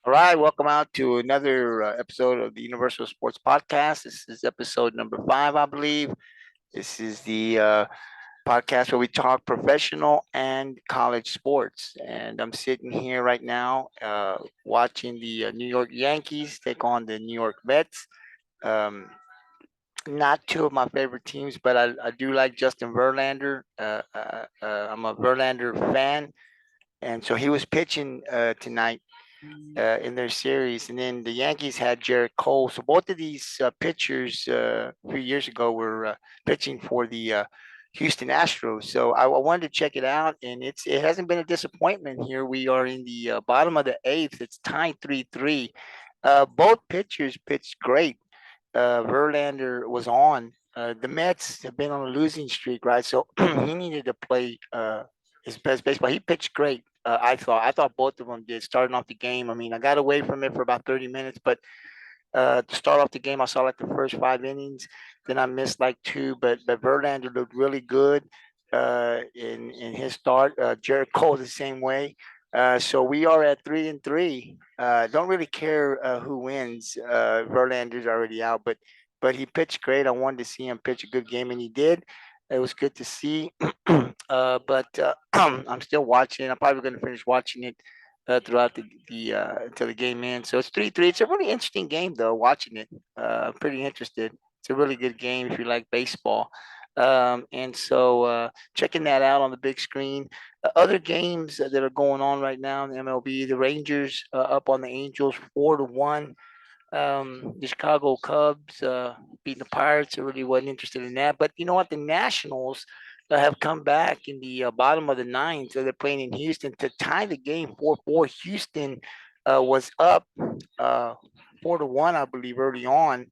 All right, welcome out to another episode of the Universal Sports Podcast. This is episode number 5, I believe. This is the podcast where we talk professional and college sports. And I'm sitting here right now watching the New York Yankees take on the New York Mets. Um, Not two of my favorite teams, but I do like Justin Verlander. I'm a Verlander fan, and so he was pitching tonight in their series. And then the Yankees had Jared Cole. So both of these pitchers a few years ago were pitching for the Houston Astros. So I wanted to check it out, and it hasn't been a disappointment here. We are in the bottom of the eighth. It's tied 3-3. Both pitchers pitched great. Verlander was on. The Mets have been on a losing streak, right? So he needed to play his best baseball. He pitched great. I thought both of them did. Starting off the game, I mean, I got away from it for about 30 minutes, but to start off the game, I saw like the first 5 innings. Then I missed like two, but Verlander looked really good in his start. Jared Cole the same way. So we are at 3-3. Don't really care who wins. Verlander's already out, but he pitched great. I wanted to see him pitch a good game, and he did. It was good to see. But I'm still watching. I'm probably going to finish watching it throughout the until the game ends. So it's 3-3. It's a really interesting game though. Watching it, pretty interested. It's a really good game if you like baseball. And so checking that out on the big screen. Other games that are going on right now in the MLB, the Rangers up on the Angels 4-1. The Chicago Cubs beating the Pirates. I really wasn't interested in that. But you know what? The Nationals have come back in the bottom of the ninth. So they're playing in Houston to tie the game 4-4. Houston was up 4-1, I believe, early on.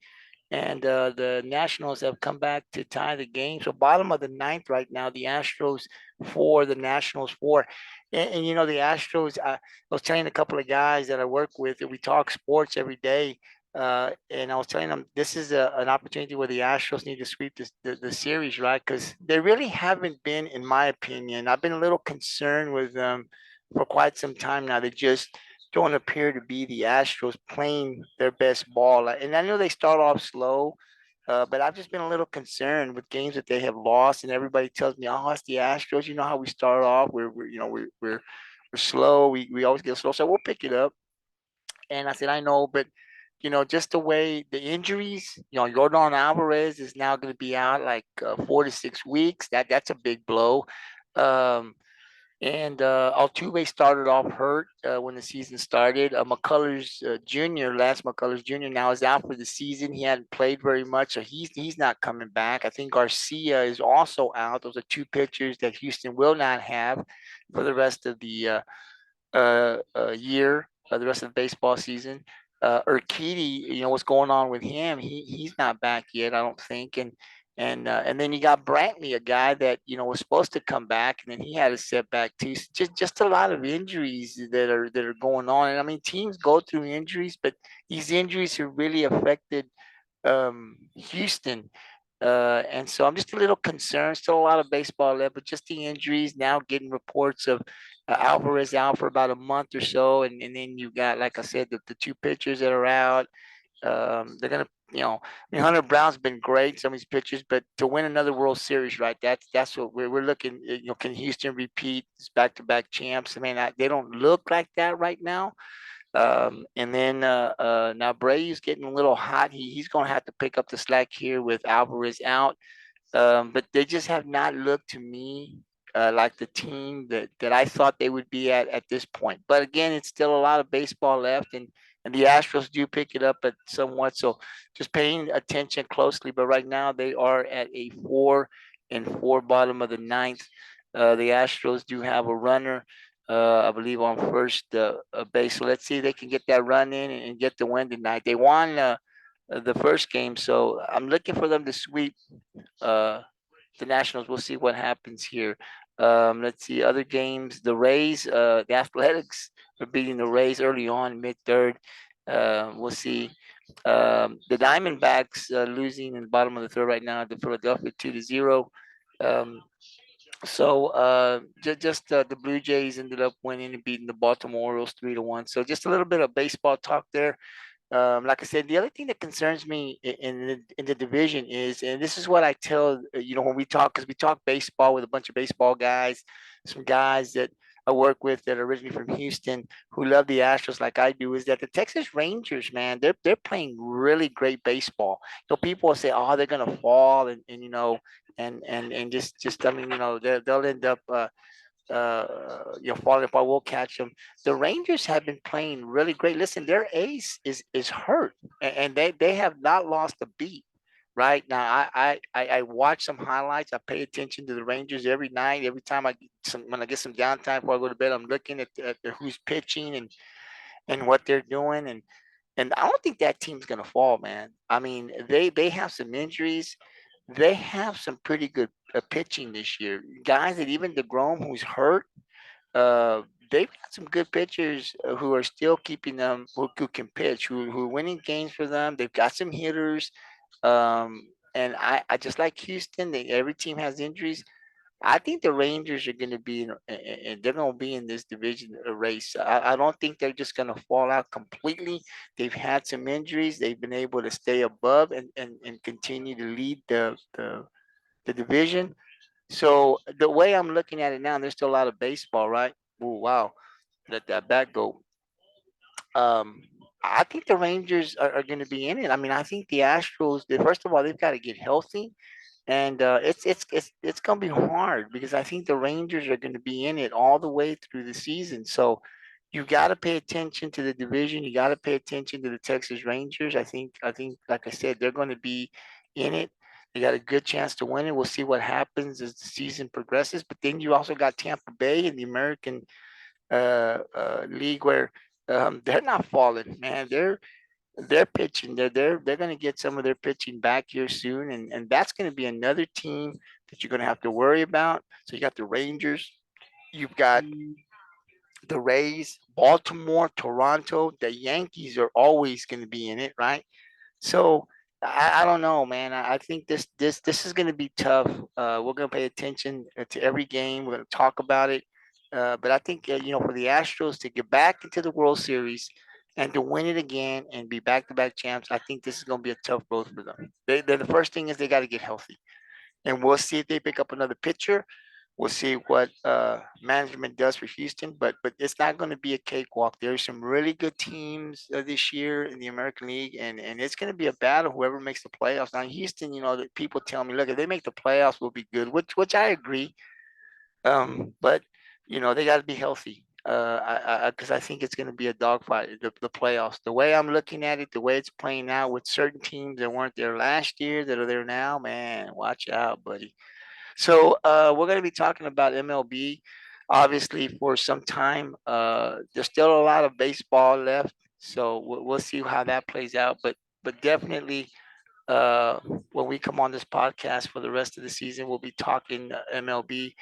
And the Nationals have come back to tie the game. So bottom of the ninth right now, the Astros 4, the Nationals 4. And you know, the Astros, I was telling a couple of guys that I work with that we talk sports every day. And I was telling them this is an opportunity where the Astros need to sweep the series, right? Because they really haven't been, in my opinion. I've been a little concerned with them for quite some time now. They just don't appear to be the Astros playing their best ball. And I know they start off slow, but I've just been a little concerned with games that they have lost. And everybody tells me, "Oh, it's the Astros. You know how we start off. We're slow. We always get slow. So we'll pick it up." And I said, "I know, but." Just the way the injuries, Jordan Alvarez is now going to be out like 4 to 6 weeks. That's a big blow. Um, and Altuve started off hurt when the season started. McCullers Jr., Lance McCullers Jr. now is out for the season. He hadn't played very much, so he's not coming back. I think Garcia is also out. Those are two pitchers that Houston will not have for the rest of the year, the rest of the baseball season. Urquidy, what's going on with him? He's not back yet, I don't think. And then you got Brantley, a guy that was supposed to come back, and then he had a setback too. So just a lot of injuries that are going on. And I mean, teams go through injuries, but these injuries have really affected Houston. And so I'm just a little concerned. Still a lot of baseball left, but just the injuries. Now getting reports of Alvarez out for about a month or so, and then you got, like I said, the two pitchers that are out. They're gonna, I mean, Hunter Brown's been great, some of these pitchers, but to win another World Series, right? That's what we're looking. Can Houston repeat as back-to-back champs? I mean, they don't look like that right now. And then now Brady's getting a little hot. He's going to have to pick up the slack here with Alvarez out. But they just have not looked to me like the team that I thought they would be at this point. But again, it's still a lot of baseball left, and the Astros do pick it up at somewhat. So just paying attention closely. But right now they are at a 4-4 bottom of the ninth. The Astros do have a runner. I believe on first base. So let's see if they can get that run in and get the win tonight. They won the first game, so I'm looking for them to sweep uh, the Nationals. We'll see what happens here. Let's see other games. The Rays, the Athletics are beating the Rays early on, mid third. We'll see. The Diamondbacks losing in the bottom of the third right now to Philadelphia 2-0. Um, So the Blue Jays ended up winning and beating the Baltimore Orioles 3-1. So just a little bit of baseball talk there. Like I said, the other thing that concerns me in the division is, and this is what I tell when we talk, because we talk baseball with a bunch of baseball guys, some guys that I work with that are originally from Houston who love the Astros like I do, is that the Texas Rangers, man, they're playing really great baseball. People will say, oh, they're gonna fall, and and just I mean, they'll end up falling apart. We'll catch them. The Rangers have been playing really great. Listen, their ace is hurt, and they have not lost a beat. Right now, I watch some highlights. I pay attention to the Rangers every night. Every time when I get some downtime before I go to bed, I'm looking at who's pitching and what they're doing, and I don't think that team's gonna fall, man. I mean, they have some injuries. They have some pretty good pitching this year. Guys that even DeGrom, who's hurt, uh, they've got some good pitchers who are still keeping them, who can pitch, who are winning games for them. They've got some hitters. And I just like Houston. Every team has injuries. I think the Rangers are going to be and they're going to be in this division race. I don't think they're just going to fall out completely. They've had some injuries. They've been able to stay above and continue to lead the division. So the way I'm looking at it now, and there's still a lot of baseball, right? Oh wow, let that back go. Um, I think the Rangers are going to be in it. I mean, I think the Astros. First of all, they've got to get healthy, and it's going to be hard because I think the Rangers are going to be in it all the way through the season. So you got to pay attention to the division. You got to pay attention to the Texas Rangers. I think, like I said, they're going to be in it. They got a good chance to win it. We'll see what happens as the season progresses. But then you also got Tampa Bay in the American league where they're not falling, man. They're pitching. They're going to get some of their pitching back here soon, and that's going to be another team that you're going to have to worry about. So you got the Rangers, you've got the Rays, Baltimore, Toronto. The Yankees are always going to be in it, right? So I don't know, man. I think this is going to be tough. We're going to pay attention to every game. We're going to talk about it. But I think for the Astros to get back into the World Series and to win it again and be back-to-back champs, I think this is going to be a tough road for them. The first thing is they got to get healthy, and we'll see if they pick up another pitcher. We'll see what management does for Houston, but it's not going to be a cakewalk. There's some really good teams this year in the American League, and it's going to be a battle. Whoever makes the playoffs. Now, Houston, that people tell me, look, if they make the playoffs, we'll be good, which I agree. But they got to be healthy. Because I think it's going to be a dogfight, the playoffs. The way I'm looking at it, the way it's playing out with certain teams that weren't there last year that are there now, man, watch out, buddy. So we're going to be talking about MLB, obviously, for some time. There's still a lot of baseball left, so we'll see how that plays out. But definitely, uh, when we come on this podcast for the rest of the season, we'll be talking MLB.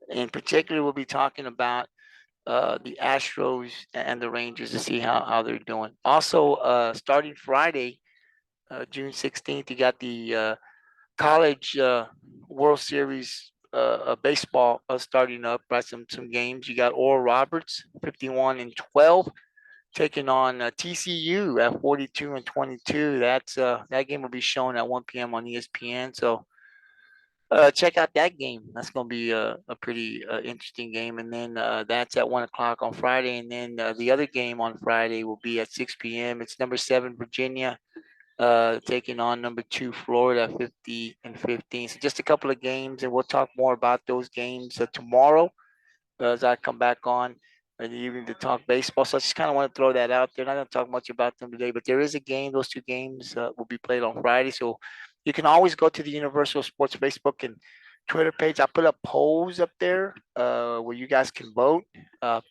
In particular, we'll be talking about the Astros and the Rangers to see how they're doing. Also, starting Friday, June 16th, you got the college World Series baseball starting up by some games. You got Oral Roberts, 51-12, taking on TCU at 42-22. That game will be shown at 1 p.m. on ESPN. So check out that game. That's going to be a pretty interesting game. And then that's at 1 o'clock on Friday. And then the other game on Friday will be at 6 p.m. It's number 7 Virginia taking on number 2 Florida, 50-15. So just a couple of games, and we'll talk more about those games tomorrow as I come back on in the evening to talk baseball. So I just kind of want to throw that out there. Not going to talk much about them today, but there is a game. Those two games will be played on Friday. So you can always go to the Universal Sports Facebook and Twitter page. I put up polls up there where you guys can vote.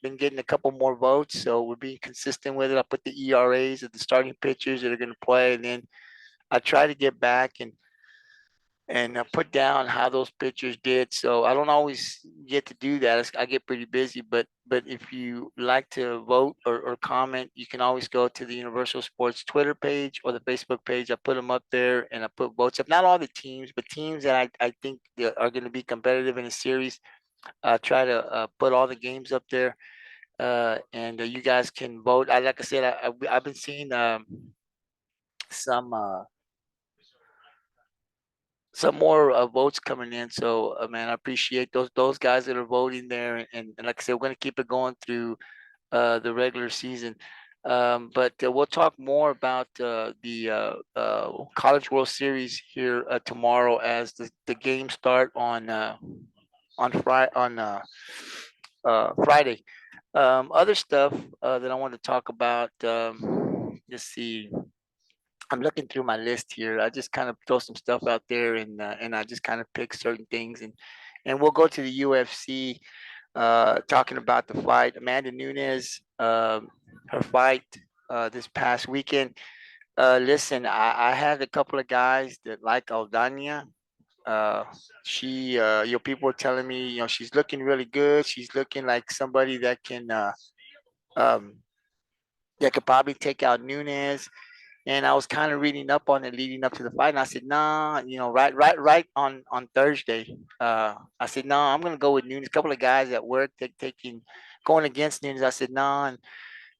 Been getting a couple more votes, so we're being consistent with it. I put the ERAs of the starting pitchers that are going to play, and then I try to get back and put down how those pitchers did. So I don't always get to do that. I get pretty busy, but if you like to vote or comment, you can always go to the Universal Sports Twitter page or the Facebook page. I put them up there and I put votes up. Not all the teams, but teams that I think that are going to be competitive in a series. try to put all the games up there, and you guys can vote. Like I said, I've been seeing some some more votes coming in. So, man, I appreciate those guys that are voting there. And like I said, we're gonna keep it going through the regular season. But we'll talk more about College World Series here tomorrow as the games start on Friday. Other stuff that I want to talk about. Let's see. I'm looking through my list here. I just kind of throw some stuff out there, and I just kind of pick certain things, and we'll go to the UFC. Talking about the fight, Amanda Nunes, her fight this past weekend. Listen, I had a couple of guys that like Aldana. Uh, people were telling me, she's looking really good. She's looking like somebody um, that could probably take out Nunes. And I was kind of reading up on it leading up to the fight, and I said, nah, right on Thursday. I said, nah, I'm gonna go with Nunes. A couple of guys at work taking going against Nunes. I said, nah, and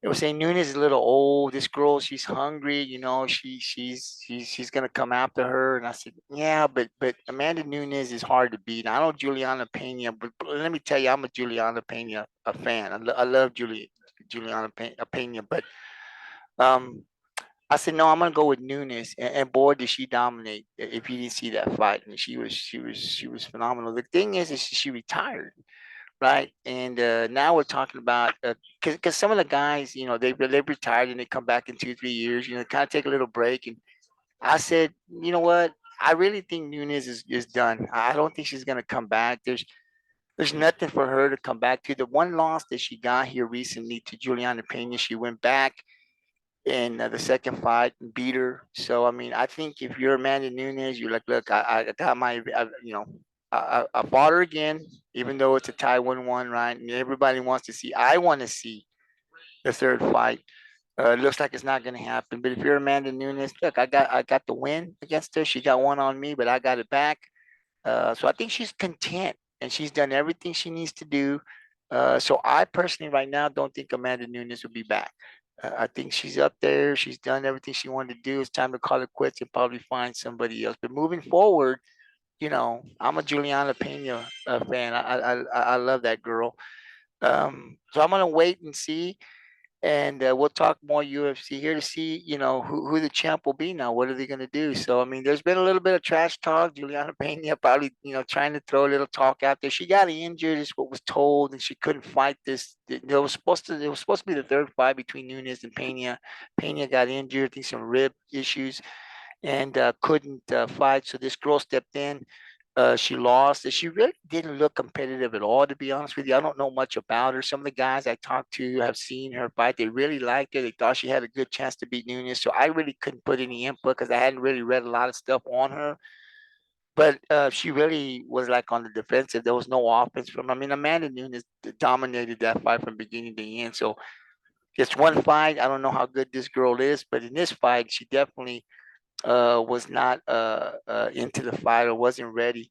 they were saying Nunes is a little old. This girl, she's hungry. She's gonna come after her. And I said, yeah, but Amanda Nunes is hard to beat. I know Juliana Pena, but let me tell you, I'm a Juliana Pena a fan. I love Juliana Pena, but um I said, no, I'm gonna go with Nunes, and boy, did she dominate! If you didn't see that fight, and she was phenomenal. The thing is she retired, right? And now we're talking about because some of the guys, they've retired and they come back in 2 3 years, kind of take a little break. And I said, you know what? I really think Nunes is done. I don't think she's gonna come back. There's nothing for her to come back to. The one loss that she got here recently to Juliana Pena, she went back in the second fight and beat her. So I mean, I think if you're Amanda Nunes, you're like, look, I got I fought her again, even though it's a tie 1-1, right? And everybody wants to see. I want to see the third fight. It looks like it's not going to happen. But if you're Amanda Nunes, look, I got the win against her. She got one on me, but I got it back. So I think she's content and she's done everything she needs to do. So I personally, right now, don't think Amanda Nunes will be back. I think she's up there. She's done everything she wanted to do. It's time to call it quits and probably find somebody else. But moving forward, I'm a Juliana Pena fan. I love that girl. So I'm gonna wait and see, and we'll talk more UFC here to see, who the champ will be now. What are they going to do? So, I mean, there's been a little bit of trash talk. Juliana Pena probably, trying to throw a little talk out there. She got injured, is what was told, and she couldn't fight this. It was supposed to be the third fight between Nunes and Pena. Pena got injured, I think some rib issues, and couldn't fight. So this girl stepped in. She lost. And she really didn't look competitive at all, to be honest with you. I don't know much about her. Some of the guys I talked to have seen her fight. They really liked her. They thought she had a good chance to beat Nunes. So I really couldn't put any input because I hadn't really read a lot of stuff on her. But she really was like on the defensive. There was no offense from her. I mean, Amanda Nunes dominated that fight from beginning to end. So it's one fight. I don't know how good this girl is, but in this fight, she definitely was not into the fight or wasn't ready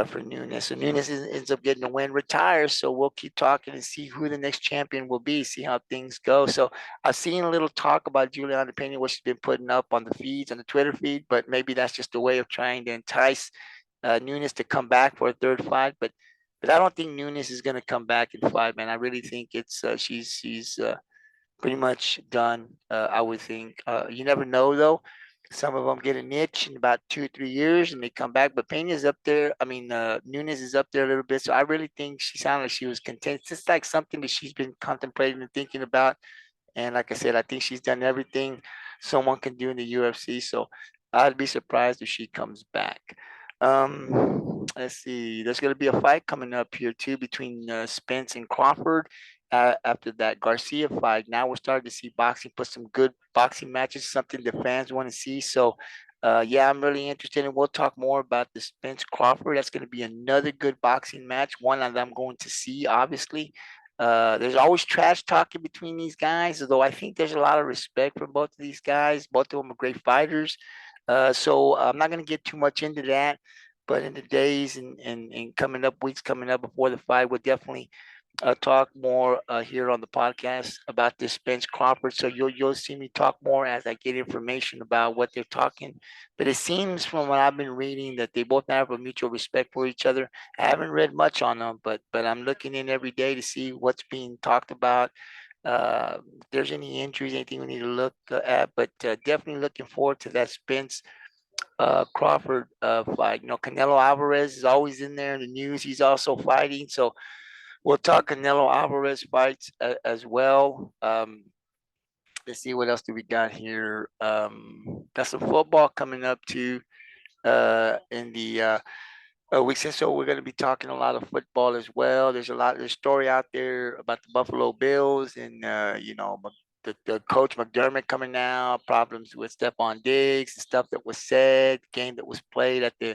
for Nunes. So Nunes ends up getting the win, retires. So we'll keep talking and see who the next champion will be, see how things go. So I've seen a little talk about Juliana Pena, what she's been putting up on the feeds, on the Twitter feed, but maybe that's just a way of trying to entice Nunes to come back for a third fight. But I don't think Nunes is going to come back in fight, man. I really think it's she's pretty much done. I would think. You never know though. Some of them get a niche in about 2 3 years and they come back. But Pena's up there. I mean, Nunes is up there a little bit. So I really think she sounded like she was content. It's just like something that she's been contemplating and thinking about. And like I said, I think she's done everything someone can do in the UFC. So I'd be surprised if she comes back. Let's see. There's going to be a fight coming up here too between Spence and Crawford. After that Garcia fight, now we're starting to see boxing put some good boxing matches, something the fans want to see. So, yeah, I'm really interested, and we'll talk more about the Spence Crawford. That's going to be another good boxing match, one that I'm going to see, obviously. There's always trash talking between these guys, although I think there's a lot of respect for both of these guys. Both of them are great fighters. So I'm not going to get too much into that. But in the days and coming up, weeks coming up before the fight, we'll definitely talk more here on the podcast about this Spence Crawford. So you'll see me talk more as I get information about what they're talking. But it seems from what I've been reading that they both have a mutual respect for each other. I haven't read much on them, but I'm looking in every day to see what's being talked about. If there's any injuries, anything we need to look at, but definitely looking forward to that Spence Crawford fight. You know, Canelo Alvarez is always in there in the news. He's also fighting, so we'll talk Canelo Alvarez fights as well. Let's see what else do we got here. Got some football coming up too in the weeks, and so we're going to be talking a lot of football as well. There's story out there about the Buffalo Bills and the coach McDermott coming out, problems with Stephon Diggs, the stuff that was said, game that was played at the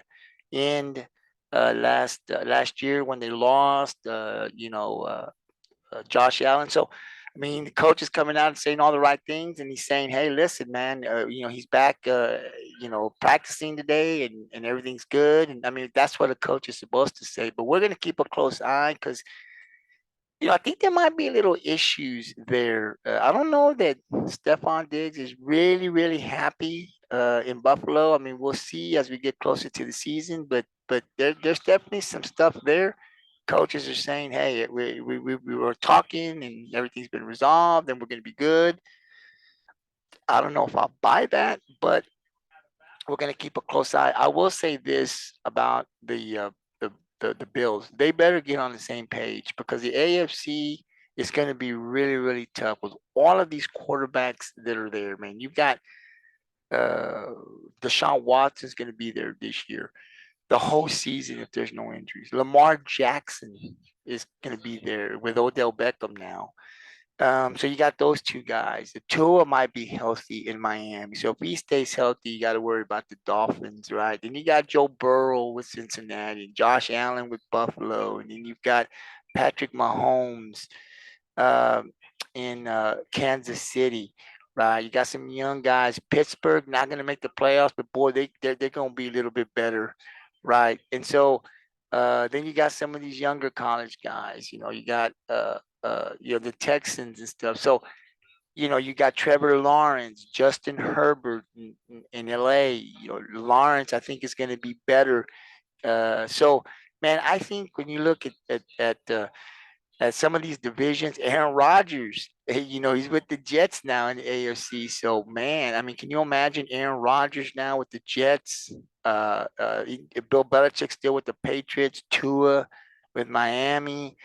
end last year when they lost. Josh Allen. So, I mean, the coach is coming out and saying all the right things, and he's saying, "Hey, listen, man, he's back, practicing today, and everything's good." And I mean, that's what a coach is supposed to say. But we're going to keep a close eye because I think there might be little issues there. I don't know that Stephon Diggs is really, really happy in Buffalo. I mean, we'll see as we get closer to the season, but there's definitely some stuff there. Coaches are saying, "Hey, we were talking and everything's been resolved, and we're going to be good." I don't know if I'll buy that, but we're going to keep a close eye. I will say this about the Bills. They better get on the same page because the AFC is going to be really, really tough with all of these quarterbacks that are there, man. You've got uh, Deshaun Watson's going to be there this year, the whole season if there's no injuries. Lamar Jackson is going to be there with Odell Beckham now. So you got those two guys. The Tua might be healthy in Miami. So if he stays healthy, you got to worry about the Dolphins, right? Then you got Joe Burrow with Cincinnati, and Josh Allen with Buffalo, and then you've got Patrick Mahomes um, in Kansas City, right? You got some young guys. Pittsburgh not going to make the playoffs, but boy, they're going to be a little bit better, right? And so then you got some of these younger college guys. You got the Texans and stuff. So you got Trevor Lawrence, Justin Herbert in LA. Lawrence, I think, is going to be better. So, man, I think when you look at some of these divisions, Aaron Rodgers, he's with the Jets now in the AFC. So, man, I mean, can you imagine Aaron Rodgers now with the Jets? Bill Belichick still with the Patriots, Tua with Miami.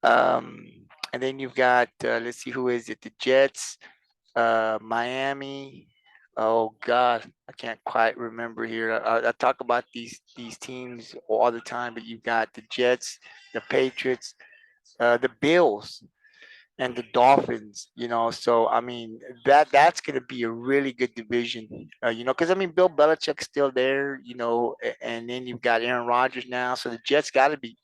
Um, and then you've got, let's see, who is it? The Jets, Miami. Oh God, I can't quite remember here. I talk about these teams all the time, but you've got the Jets, the Patriots, the Bills, and the Dolphins. So I mean that's going to be a really good division. Because I mean Bill Belichick's still there. And then you've got Aaron Rodgers now, so the Jets got to be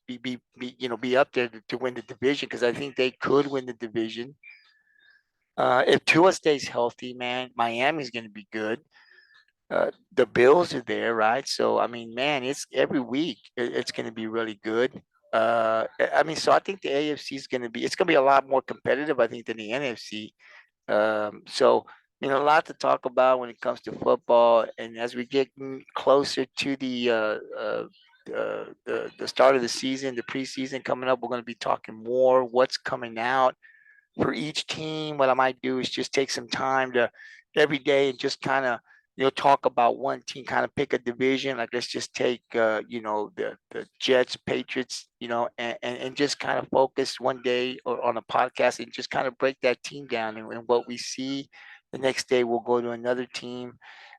up there to win the division because I think they could win the division. If Tua stays healthy, man, Miami's going to be good. The Bills are there, right? So I mean, man, it's every week it's going to be really good. I mean, so I think the AFC is going to be it's going to be a lot more competitive, I think, than the NFC. So a lot to talk about when it comes to football, and as we get closer to the start of the season, the preseason coming up, we're going to be talking more what's coming out for each team. What I might do is just take some time to every day and just kind of talk about one team, kind of pick a division. Like let's just take the Jets, Patriots, and just kind of focus one day on a podcast and just kind of break that team down and what we see. The next day we'll go to another team.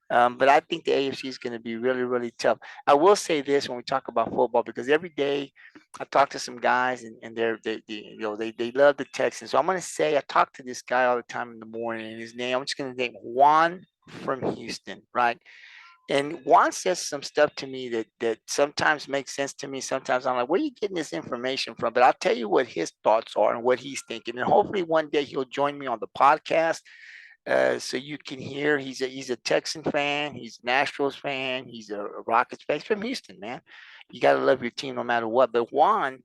But I think the AFC is going to be really, really tough. I will say this when we talk about football, because every day I talk to some guys and they love the Texans. So I'm going to say I talk to this guy all the time in the morning, and his name, I'm just going to name Juan from Houston, right? And Juan says some stuff to me that sometimes makes sense to me. Sometimes I'm like, where are you getting this information from? But I'll tell you what his thoughts are and what he's thinking. And hopefully one day he'll join me on the podcast So you can hear he's a Texan fan, he's a Nationals fan, he's a Rockets fan. He's from Houston, man. You got to love your team no matter what. But Juan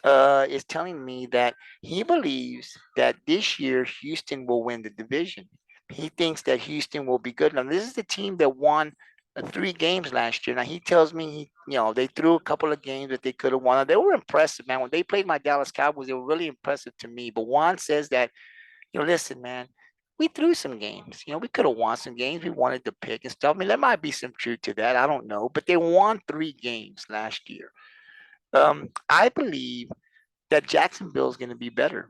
is telling me that he believes that this year Houston will win the division. He thinks that Houston will be good. Now, this is the team that won 3 games last year. Now, he tells me, they threw a couple of games that they could have won. They were impressive, man. When they played my Dallas Cowboys, they were really impressive to me. But Juan says that, listen, man, we threw some games. We could have won some games. We wanted to pick and stuff. I mean, there might be some truth to that. I don't know. But they won 3 games last year. I believe that Jacksonville is going to be better.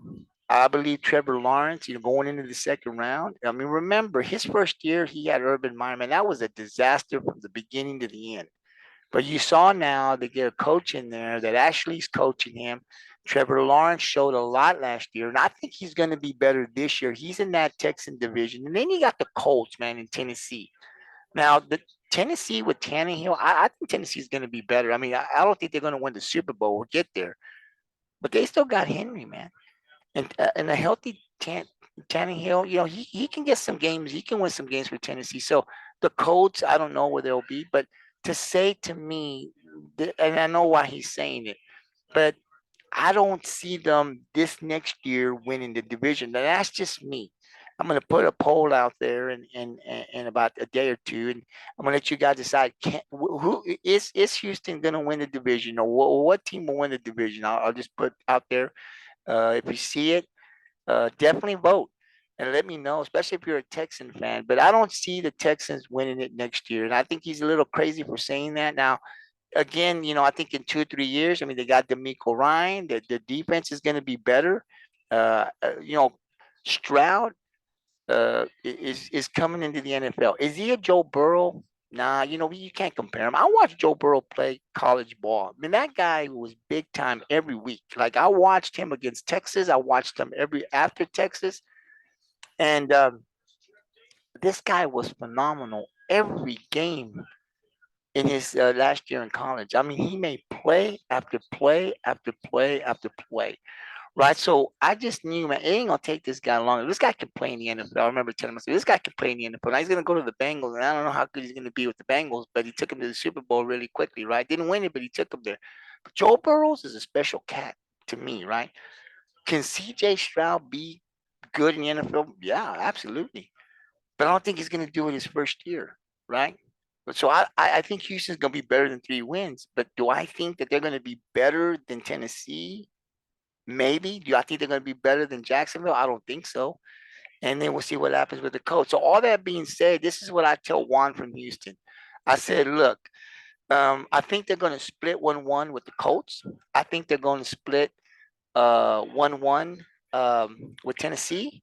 I believe Trevor Lawrence, going into the second round. I mean, remember his first year, he had Urban Meyer. Man, that was a disaster from the beginning to the end. But you saw now they get a coach in there that actually is coaching him. Trevor Lawrence showed a lot last year, and I think he's going to be better this year. He's in that Texan division. And then you got the Colts, man, in Tennessee. Now, the Tennessee with Tannehill, I think Tennessee is going to be better. I mean, I don't think they're going to win the Super Bowl or get there, but they still got Henry, man. And a healthy Tannehill, he can get some games. He can win some games for Tennessee. So the Colts, I don't know where they'll be, but to say to me, and I know why he's saying it, but I don't see them this next year winning the division. Now, that's just me. I'm going to put a poll out there in about a day or two, and I'm going to let you guys decide who is Houston going to win the division, or what team will win the division. I'll just put out there. If you see it, definitely vote and let me know, especially if you're a Texan fan. But I don't see the Texans winning it next year, and I think he's a little crazy for saying that. Now, again, I think in 2 or 3 years, I mean, they got D'Amico Ryan. The defense is going to be better. Stroud is coming into the NFL. Is he a Joe Burrow? Nah, you can't compare him. I watched Joe Burrow play college ball. I mean, that guy was big time every week. Like I watched him against Texas. I watched him every after Texas, and this guy was phenomenal every game in his last year in college. I mean, he made play after play after play after play. Right. So I just knew, man, it ain't gonna take this guy long. This guy can play in the NFL. I remember telling myself, this guy can play in the NFL. Now he's gonna go to the Bengals, and I don't know how good he's gonna be with the Bengals, but he took him to the Super Bowl really quickly, right? Didn't win it, but he took him there. But Joe Burrows is a special cat to me, right? Can CJ Stroud be good in the NFL? Yeah, absolutely. But I don't think he's gonna do it his first year, right? So I think Houston's gonna be better than 3 wins. But do I think that they're gonna be better than Tennessee? Maybe. Do I think they're going to be better than Jacksonville? I don't think so. And then we'll see what happens with the coach. So all that being said, this is what I tell Juan from Houston. I said, look, I think they're going to split 1-1 with the Colts. I think they're going to split 1-1 with Tennessee.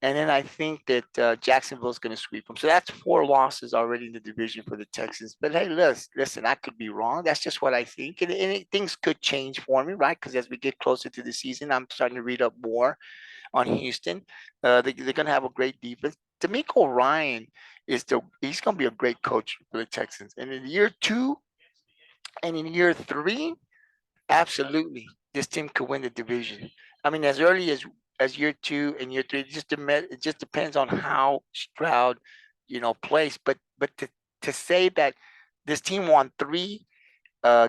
And then I think that Jacksonville's going to sweep them. So that's 4 losses already in the division for the Texans. But hey, listen, I could be wrong. That's just what I think. And things could change for me, right? Because as we get closer to the season, I'm starting to read up more on Houston. They're going to have a great defense. D'Amico Ryan he's going to be a great coach for the Texans. And in year 2 and in year 3, absolutely, this team could win the division. I mean, as early as year 2 and year 3, it just depends on how Stroud, plays. But to say that this team won 3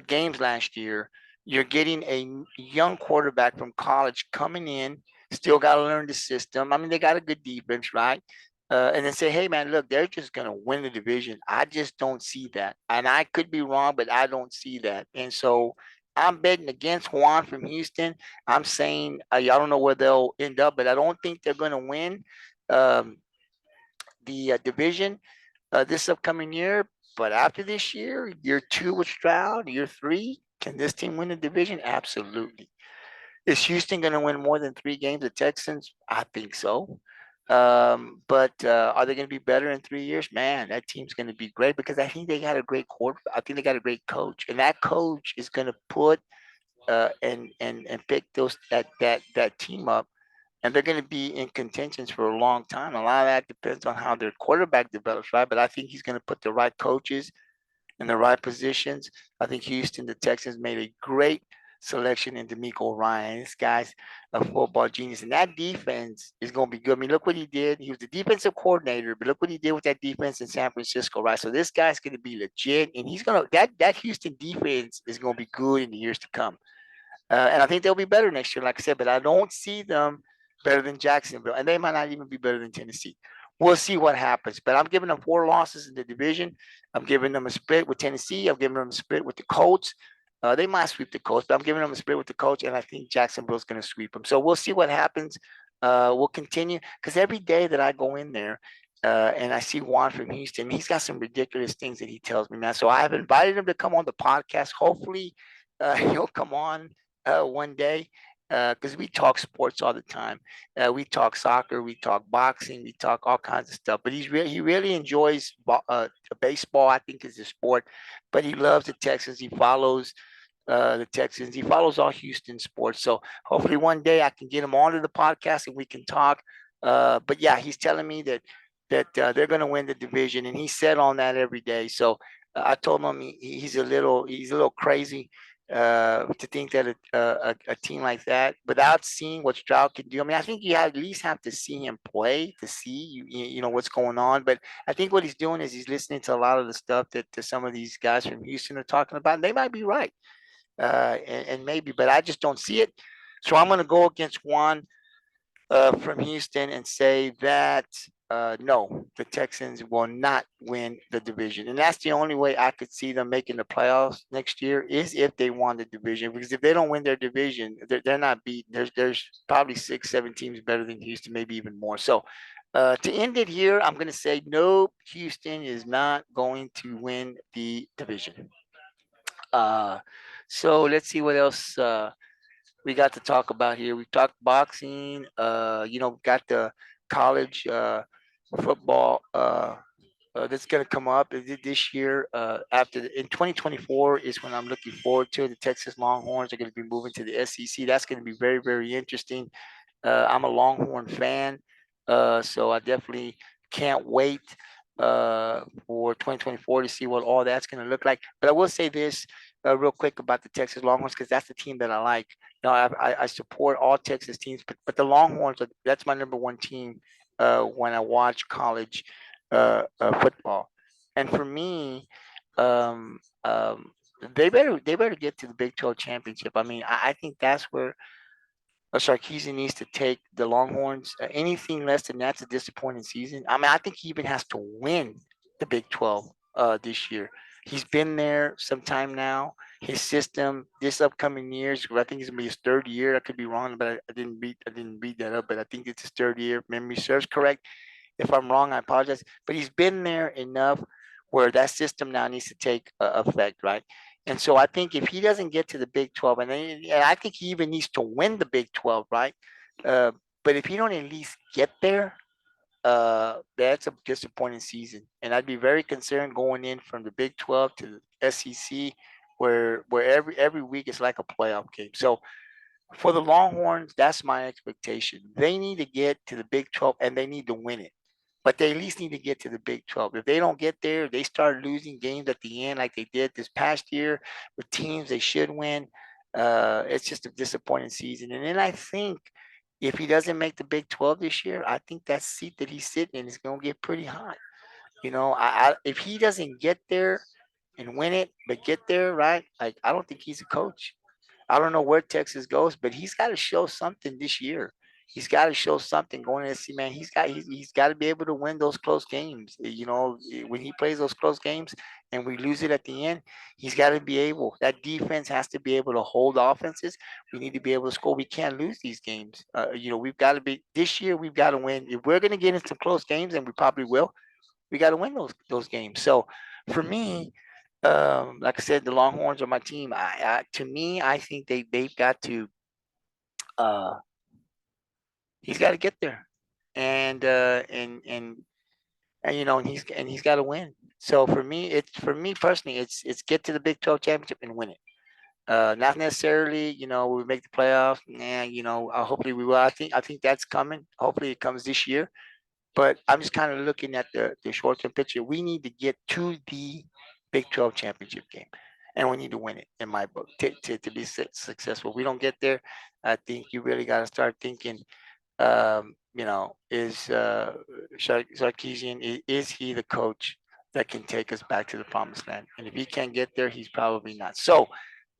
games last year, you're getting a young quarterback from college coming in, still got to learn the system. I mean, they got a good defense, right? And then say, hey, man, look, they're just going to win the division. I just don't see that. And I could be wrong, but I don't see that. And so I'm betting against Juan from Houston. I'm saying, I don't know where they'll end up, but I don't think they're going to win um, the division this upcoming year. But after this year 2 with Stroud, year 3, can this team win the division? Absolutely. Is Houston going to win more than 3 games? The Texans? I think so. But are they going to be better in 3 years? Man, that team's going to be great because I think they got a great quarterback. I think they got a great coach, and that coach is going to put and pick that team up, and they're going to be in contentions for a long time. A lot of that depends on how their quarterback develops, right? But I think he's going to put the right coaches in the right positions. I think Houston, the Texans, made a great selection in D'Amico Ryan. This guy's a football genius, and that defense is going to be good. I mean, look what he did. He was the defensive coordinator, but look what he did with that defense in San Francisco, right? So this guy's going to be legit, and he's going to that Houston defense is going to be good in the years to come. And I think they'll be better next year, like I said, but I don't see them better than Jacksonville, and they might not even be better than Tennessee. We'll see what happens, but I'm giving them 4 losses in the division. I'm giving them a split with Tennessee. I'm giving them a split with the Colts. They might sweep the Colts, but I'm giving them a split with the Colts, and I think Jacksonville's going to sweep them. So we'll see what happens. We'll continue because every day that I go in there and I see Juan from Houston, he's got some ridiculous things that he tells me, man. So I have invited him to come on the podcast. Hopefully, he'll come on one day because we talk sports all the time. We talk soccer, we talk boxing, we talk all kinds of stuff. But he really enjoys baseball. I think is a sport, but he loves the Texans. He follows the Texans. He follows all Houston sports. So hopefully one day I can get him onto the podcast and we can talk. But yeah, he's telling me that they're going to win the division, and he's set on that every day. So I told him he's a little crazy to think that a team like that, without seeing what Stroud can do. I mean, I think you at least have to see him play to see you know what's going on. But I think what he's doing is he's listening to a lot of the stuff that some of these guys from Houston are talking about, and they might be right, and maybe, but I just don't see it. So I'm going to go against Juan from Houston and say that no, the Texans will not win the division, and that's the only way I could see them making the playoffs next year is if they won the division. Because if they don't win their division, they're not beat. There's probably 6, 7 teams better than Houston, maybe even more. So to end it here, I'm going to say no. Houston is not going to win the division. Uh, so let's see what else. We got to talk about here. We talked boxing. Got the college football that's going to come up this year. In 2024 is when I'm looking forward to. The Texas Longhorns are going to be moving to the SEC. That's going to be very, very interesting. I'm a Longhorn fan, so I definitely can't wait for 2024 to see what all that's going to look like. But I will say this real quick about the Texas Longhorns because that's the team that I like. I support all Texas teams, but the Longhorns that's my number one team when I watch college football. And for me, um, um, they better get to the Big 12 championship. I mean, I think that's where Sarkisian needs to take the Longhorns. Anything less than that's a disappointing season. I mean, I think he even has to win the Big 12 this year. He's been there some time now. His system this upcoming years, I think it's gonna be his third year. I could be wrong, but I didn't read that up. But I think it's his third year. If memory serves correct. If I'm wrong, I apologize. But he's been there enough where that system now needs to take effect, right? And so I think if he doesn't get to the Big 12, and I think he even needs to win the Big 12, right? Uh, but if he don't at least get there, that's a disappointing season. And I'd be very concerned going in from the Big 12 to the SEC, where every week is like a playoff game. So for the Longhorns, that's my expectation. They need to get to the Big 12 and they need to win it. But they at least need to get to the Big 12. If they don't get there, they start losing games at the end like they did this past year with teams they should win. It's just a disappointing season. And then I think if he doesn't make the Big 12 this year, I think that seat that he's sitting in is going to get pretty hot. If he doesn't get there and win it, but get there, right? Like, I don't think he's a coach. I don't know where Texas goes, but he's got to show something this year. He's got to show something going to see, man. He's got to be able to win those close games. When he plays those close games and we lose it at the end, he's got to be able. That defense has to be able to hold offenses. We need to be able to score. We can't lose these games. We've got to be this year. We've got to win. If we're going to get into close games, and we probably will, we got to win those games. So for me, like I said, the Longhorns are my team. To me, I think they've got to. Uh, he's got to get there, and and he's got to win. So for me personally, it's get to the Big 12 championship and win it. Not necessarily, we make the playoffs. Hopefully we will. I think that's coming. Hopefully it comes this year. But I'm just kind of looking at the short term picture. We need to get to the Big 12 championship game. and we need to win it in my book to be successful. We don't get there. I think you really got to start thinking. Is Sarkeesian, is he the coach that can take us back to the promised land? And if he can't get there, he's probably not. So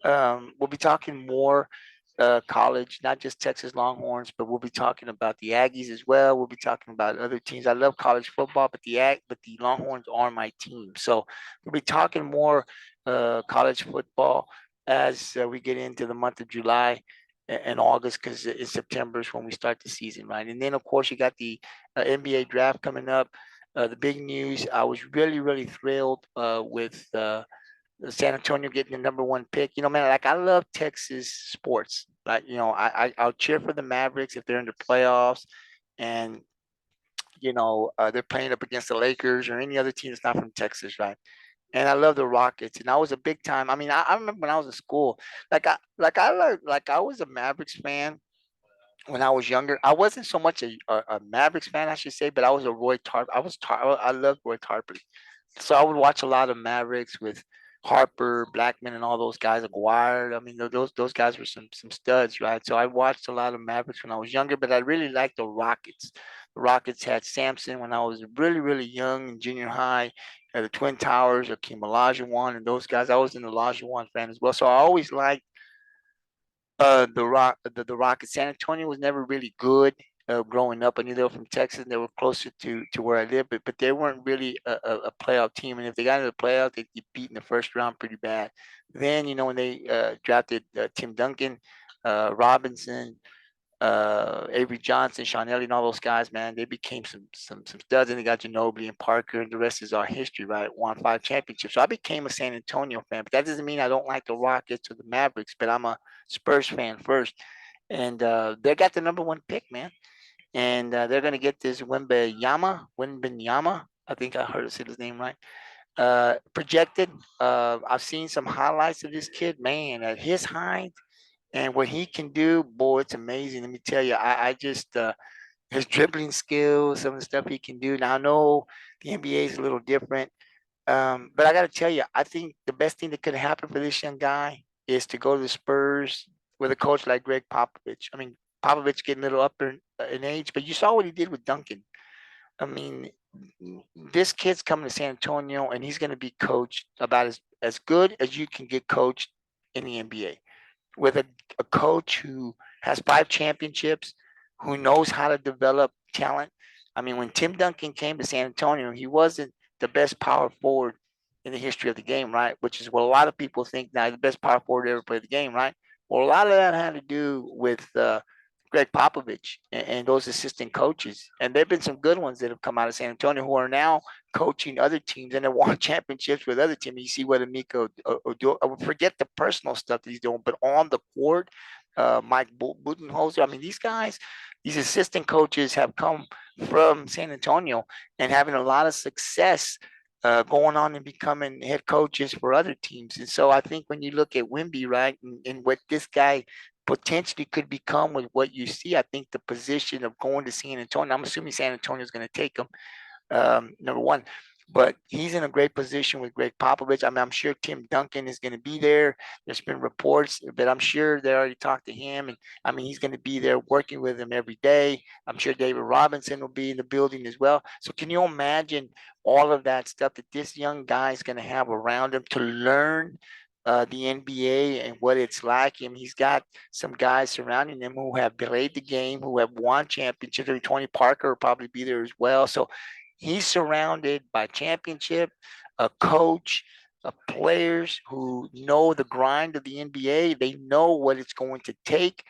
we'll be talking more college, not just Texas Longhorns, but we'll be talking about the Aggies as well. We'll be talking about other teams. I love college football, but the Longhorns are my team. So we'll be talking more college football as we get into the month of July and August, because in September is when we start the season, right? And then of course you got the NBA draft coming up. The big news. I was really, really thrilled with San Antonio getting the number one pick. Man, like I love Texas sports. Like, I'll cheer for the Mavericks if they're in the playoffs, and they're playing up against the Lakers or any other team that's not from Texas, right? And I love the Rockets. And I was a big time. I mean, I remember when I was in school, like I was a Mavericks fan when I was younger. I wasn't so much a Mavericks fan, I should say, but I was a Roy Tarp. I loved Roy Tarpley. So I would watch a lot of Mavericks with Harper, Blackman, and all those guys. Aguirre. I mean, those guys were some studs, right? So I watched a lot of Mavericks when I was younger, but I really liked the Rockets. The Rockets had Sampson when I was really, really young in junior high. The Twin Towers, Akeem Olajuwon, and those guys. I was an Olajuwon fan as well. So I always liked the Rockets. San Antonio was never really good growing up. I knew they were from Texas and they were closer to where I live, but they weren't really a playoff team. And if they got into the playoffs, they'd get beat in the first round pretty bad. Then, when they drafted Tim Duncan, Robinson, Avery Johnson, Sean Elliott, and all those guys, man, they became some studs. And they got Ginobili and Parker, and the rest is our history, right? Won 5 championships. So I became a San Antonio fan, but that doesn't mean I don't like the Rockets or the Mavericks. But I'm a Spurs fan first, and they got the number one pick, man. And they're gonna get this Wimbenyama. I think I heard say his name right. Projected. I've seen some highlights of this kid, man. At his height and what he can do, boy, it's amazing. Let me tell you, I just his dribbling skills, some of the stuff he can do. Now I know the NBA is a little different, but I got to tell you, I think the best thing that could happen for this young guy is to go to the Spurs with a coach like Greg Popovich. I mean, Popovich getting a little up in age, but you saw what he did with Duncan. I mean, this kid's coming to San Antonio, and he's going to be coached about as good as you can get coached in the NBA with a coach who has 5 championships, who knows how to develop talent. I mean, when Tim Duncan came to San Antonio, he wasn't the best power forward in the history of the game, right? Which is what a lot of people think now, the best power forward to ever play the game, right? Well, a lot of that had to do with Greg Popovich and those assistant coaches. And there have been some good ones that have come out of San Antonio who are now coaching other teams and have won championships with other teams. You see what Amico do. I would forget the personal stuff that he's doing, but on the court, Mike Budenholzer. I mean, these guys, these assistant coaches have come from San Antonio and having a lot of success going on and becoming head coaches for other teams. And so I think when you look at Wimby, right, and what this guy potentially could become with what you see, I think the position of going to San Antonio, I'm assuming San Antonio is going to take him, number one. But he's in a great position with Greg Popovich. I mean, I'm sure Tim Duncan is going to be there. There's been reports, but I'm sure they already talked to him. And I mean, he's going to be there working with him every day. I'm sure David Robinson will be in the building as well. So can you imagine all of that stuff that this young guy is going to have around him to learn the NBA and what it's like? And he's got some guys surrounding him who have played the game, who have won championships. Tony Parker will probably be there as well. So he's surrounded by championship, a coach, players who know the grind of the NBA. They know what it's going to take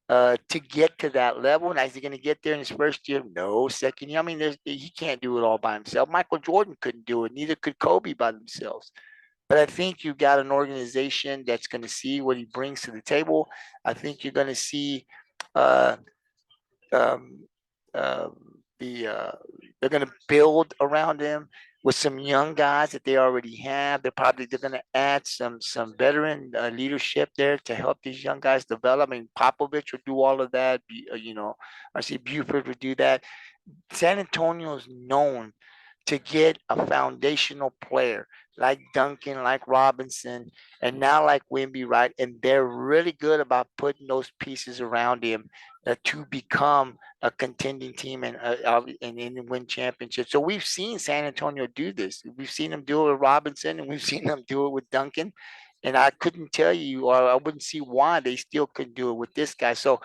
to get to that level. And is he going to get there in his first year? No, second year. I mean, he can't do it all by himself. Michael Jordan couldn't do it. Neither could Kobe by themselves. But I think you've got an organization that's going to see what he brings to the table. I think you're going to see uh, um, uh, they're going to build around him with some young guys that they already have. They're going to add some veteran leadership there to help these young guys develop. I mean, Popovich will do all of that. I see Buford would do that. San Antonio is known to get a foundational player. like Duncan, like Robinson, and now like Wimby, right? And they're really good about putting those pieces around him to become a contending team and win championships. So we've seen San Antonio do this. We've seen them do it with Robinson, and we've seen them do it with Duncan. And I couldn't tell you, or I wouldn't see why they still couldn't do it with this guy. So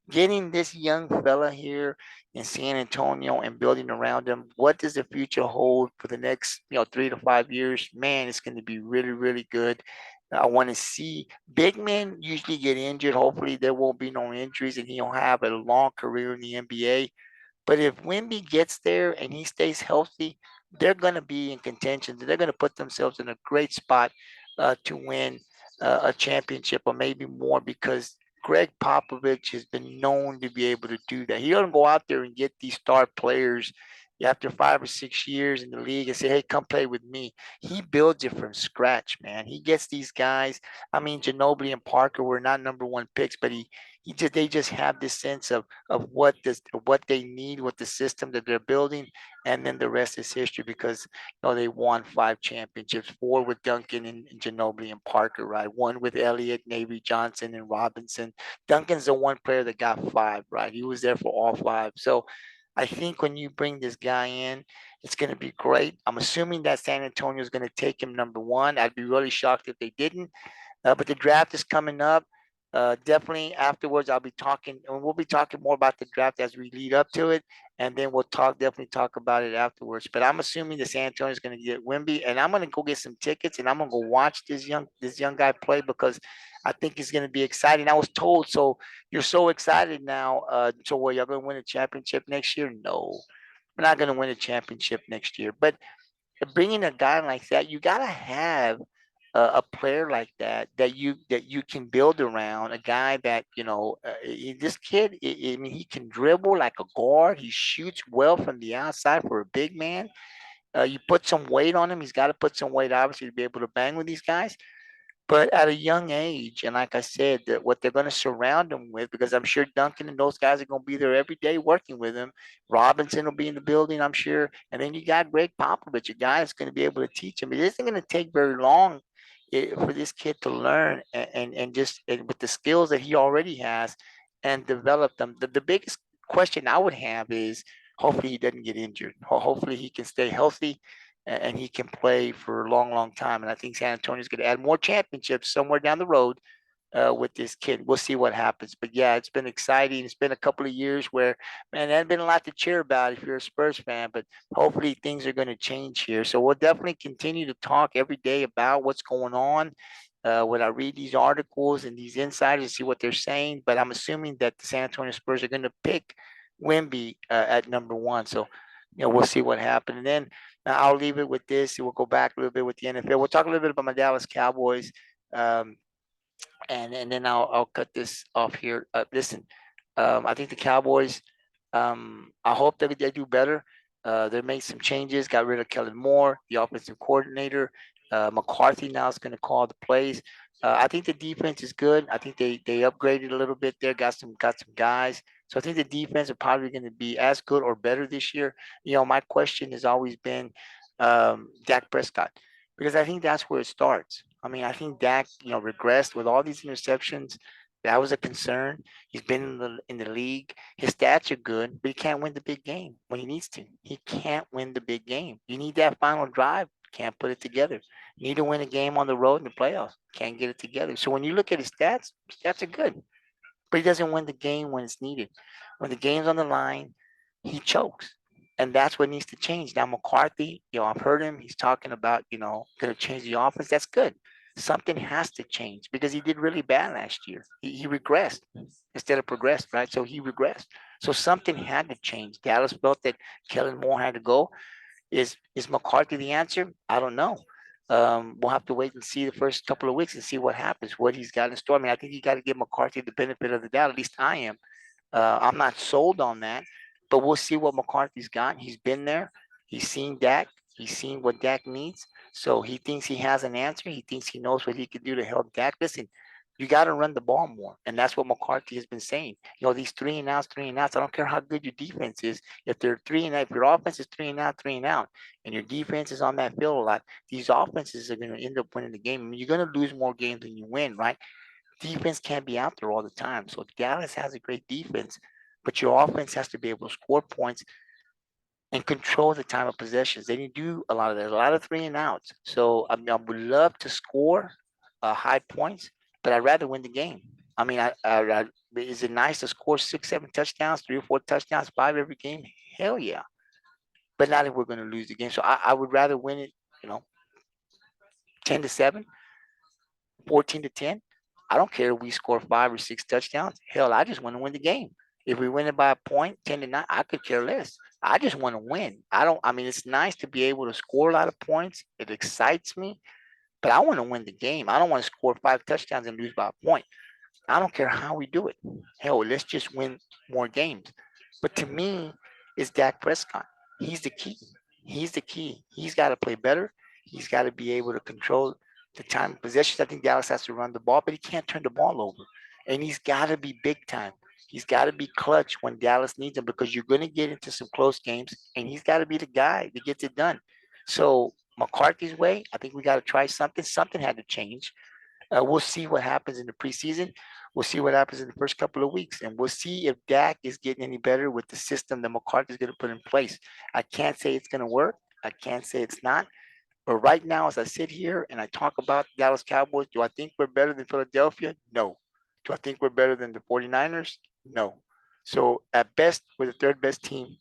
getting this young fella here in San Antonio and building around him, what does the future hold for the next, 3 to 5 years? Man, it's going to be really, really good. I want to see big men usually get injured. Hopefully, there won't be no injuries and he'll have a long career in the NBA. But if Wimby gets there and he stays healthy, they're going to be in contention. They're going to put themselves in a great spot to win a championship or maybe more because Greg Popovich has been known to be able to do that. He doesn't go out there and get these star players after 5 or 6 years in the league and say, hey, come play with me. He builds it from scratch, man. He gets these guys. I mean, Ginobili and Parker were not number one picks, but they just have this sense of what they need with the system that they're building, and then the rest is history because they won 5 championships, 4 with Duncan and Ginobili and Parker, right? One with Elliott, Navy, Johnson, and Robinson. Duncan's the one player that got 5, right? He was there for all 5. So I think when you bring this guy in, it's going to be great. I'm assuming that San Antonio is going to take him number 1. I'd be really shocked if they didn't. But the draft is coming up. Definitely afterwards, I'll be talking, and we'll be talking more about the draft as we lead up to it, and then we'll definitely talk about it afterwards. But I'm assuming the San Antonio is going to get Wimby, and I'm going to go get some tickets, and I'm going to go watch this young guy play because I think it's going to be exciting. I was told, so you're so excited now. So what, you're going to win a championship next year? No, we're not going to win a championship next year, but bringing a guy like that, you gotta have a player like that you can build around. A guy that this kid. I mean, he can dribble like a guard. He shoots well from the outside for a big man. You put some weight on him. He's got to put some weight, obviously, to be able to bang with these guys. But at a young age, and like I said, that what they're going to surround him with, because I'm sure Duncan and those guys are going to be there every day working with him. Robinson will be in the building, I'm sure. And then you got Greg Popovich, a guy that's going to be able to teach him. It isn't going to take very long for this kid to learn and with the skills that he already has and develop them. The biggest question I would have is hopefully he doesn't get injured. Hopefully he can stay healthy and he can play for a long, long time. And I think San Antonio's going to add more championships somewhere down the road with this kid. We'll see what happens. But yeah, it's been exciting. It's been a couple of years where, man, there's been a lot to cheer about if you're a Spurs fan, but hopefully things are going to change here. So we'll definitely continue to talk every day about what's going on. When I read these articles and these insiders and see what they're saying, but I'm assuming that the San Antonio Spurs are going to pick Wimby at number 1. So, we'll see what happens. And then I'll leave it with this. We'll go back a little bit with the NFL. We'll talk a little bit about my Dallas Cowboys. Um, and then I'll cut this off here. Listen, I think the Cowboys. I hope that they do better. They made some changes. Got rid of Kellen Moore, the offensive coordinator. McCarthy now is going to call the plays. I think the defense is good. I think they upgraded a little bit there. Got some guys. So I think the defense are probably going to be as good or better this year. My question has always been Dak Prescott because I think that's where it starts. I mean, I think Dak, regressed with all these interceptions. That was a concern. He's been in the league. His stats are good, but he can't win the big game when he needs to. He can't win the big game. You need that final drive. Can't put it together. You need to win a game on the road in the playoffs. Can't get it together. So when you look at his stats are good, but he doesn't win the game when it's needed. When the game's on the line, he chokes. And that's what needs to change. Now, McCarthy, I've heard him. He's talking about, going to change the offense. That's good. Something has to change because he did really bad last year. He regressed instead of progressed, right? So he regressed. So something had to change. Dallas felt that Kellen Moore had to go. Is McCarthy the answer? I don't know. We'll have to wait and see the first couple of weeks and see what happens, what he's got in store. I mean, I think you got to give McCarthy the benefit of the doubt. At least I am. I'm not sold on that, but we'll see what McCarthy's got. He's been there. He's seen Dak. He's seen what Dak needs. So he thinks he has an answer. He thinks he knows what he can do to help Dak. Listen, You got to run the ball more. And that's what McCarthy has been saying. These 3 and outs, 3 and outs. I don't care how good your defense is. If they're 3 and out, if your offense is 3 and out, 3 and out, and your defense is on that field a lot, these offenses are going to end up winning the game. I mean, you're going to lose more games than you win, right? Defense can't be out there all the time. So Dallas has a great defense, but your offense has to be able to score points and control the time of possessions. They didn't do a lot of that. A lot of 3 and outs. So I mean, I would love to score high points, but I'd rather win the game. I mean, is it nice to score 6, 7 touchdowns, 3 or 4 touchdowns, 5 every game? Hell yeah. But not if we're going to lose the game. So I would rather win it, you know, 10-7, 14-10. I don't care if we score 5 or 6 touchdowns. Hell, I just want to win the game. If we win it by a point, 10-9, I could care less. I just want to win. I mean, it's nice to be able to score a lot of points. It excites me, but I want to win the game. I don't want to score 5 touchdowns and lose by a point. I don't care how we do it. Hell, let's just win more games. But to me, it's Dak Prescott. He's the key. He's the key. He's got to play better. He's got to be able to control the time of possessions. I think Dallas has to run the ball, but he can't turn the ball over. And he's got to be big time. He's got to be clutch when Dallas needs him because you're going to get into some close games, and he's got to be the guy that gets it done. So McCarthy's way, I think we got to try something. Something had to change. We'll see what happens in the preseason. We'll see what happens in the first couple of weeks, and we'll see if Dak is getting any better with the system that McCarthy is going to put in place. I can't say it's going to work. I can't say it's not. But right now, as I sit here and I talk about the Dallas Cowboys, do I think we're better than Philadelphia? No. Do I think we're better than the 49ers? No. So at best, we're the third best team,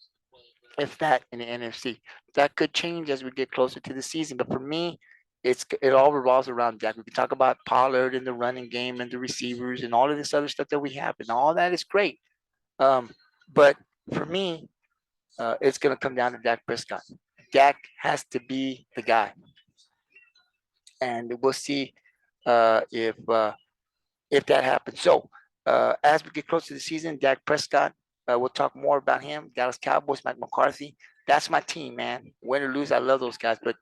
if that, in the NFC. That could change as we get closer to the season. But for me, it all revolves around Dak. We can talk about Pollard and the running game and the receivers and all of this other stuff that we have, and all that is great. Um, but for me, it's going to come down to Dak Prescott. Dak has to be the guy, and we'll see uh, if uh, if that happens. So as we get close to the season, Dak Prescott, we'll talk more about him. Dallas Cowboys, Mike McCarthy. That's my team, man. Win or lose, I love those guys, but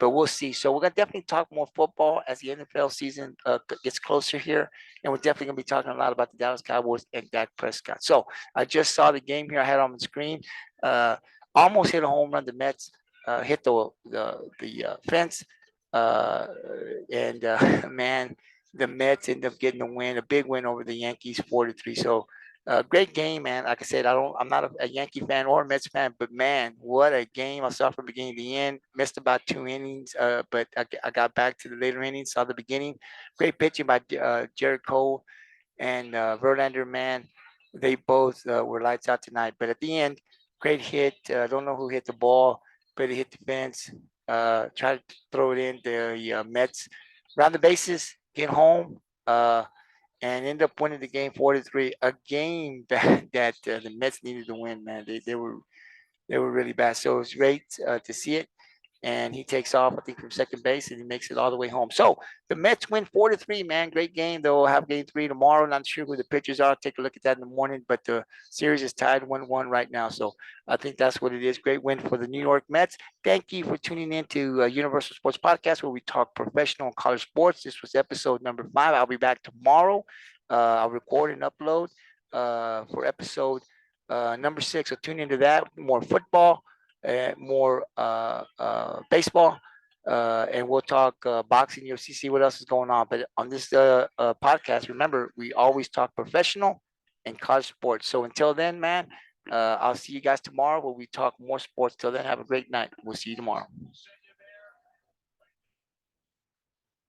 we'll see. So we're gonna definitely talk more football as the NFL season gets closer here, and we're definitely gonna be talking a lot about the Dallas Cowboys and Dak Prescott. So I just saw the game here. I had on the screen. Uh, Almost hit a home run. The Mets hit the fence, uh, and man, the Mets end up getting a win, a big win over the Yankees, 4-3. So great game, man. Like I said, I'm not a Yankee fan or a Mets fan, but man, what a game! I saw from beginning to the end. Missed about 2 innings, but I got back to the later innings. Saw the beginning. Great pitching by Jared Cole and Verlander. Man, they both were lights out tonight. But at the end, great hit. I don't know who hit the ball, but it hit the fence. Tried to throw it in. The Mets round the bases, get home. And end up winning the game 4-3. A game that the Mets needed to win, man. They were really bad. So it was great to see it. And he takes off, I think, from second base, and he makes it all the way home. So the Mets win 4-3, man. Great game. They'll have game 3 tomorrow. Not sure who the pitchers are. Take a look at that in the morning. But the series is tied 1-1 right now. So I think that's what it is. Great win for the New York Mets. Thank you for tuning in to Universal Sports Podcast, where we talk professional and college sports. This was episode number 5. I'll be back tomorrow. I'll record and upload for episode number 6. So tune into that. More football, more baseball, and we'll talk boxing, UFC, see what else is going on. But on this podcast, remember, we always talk professional and college sports. So until then, man, I'll see you guys tomorrow where we talk more sports. Till then, have a great night. We'll see you tomorrow.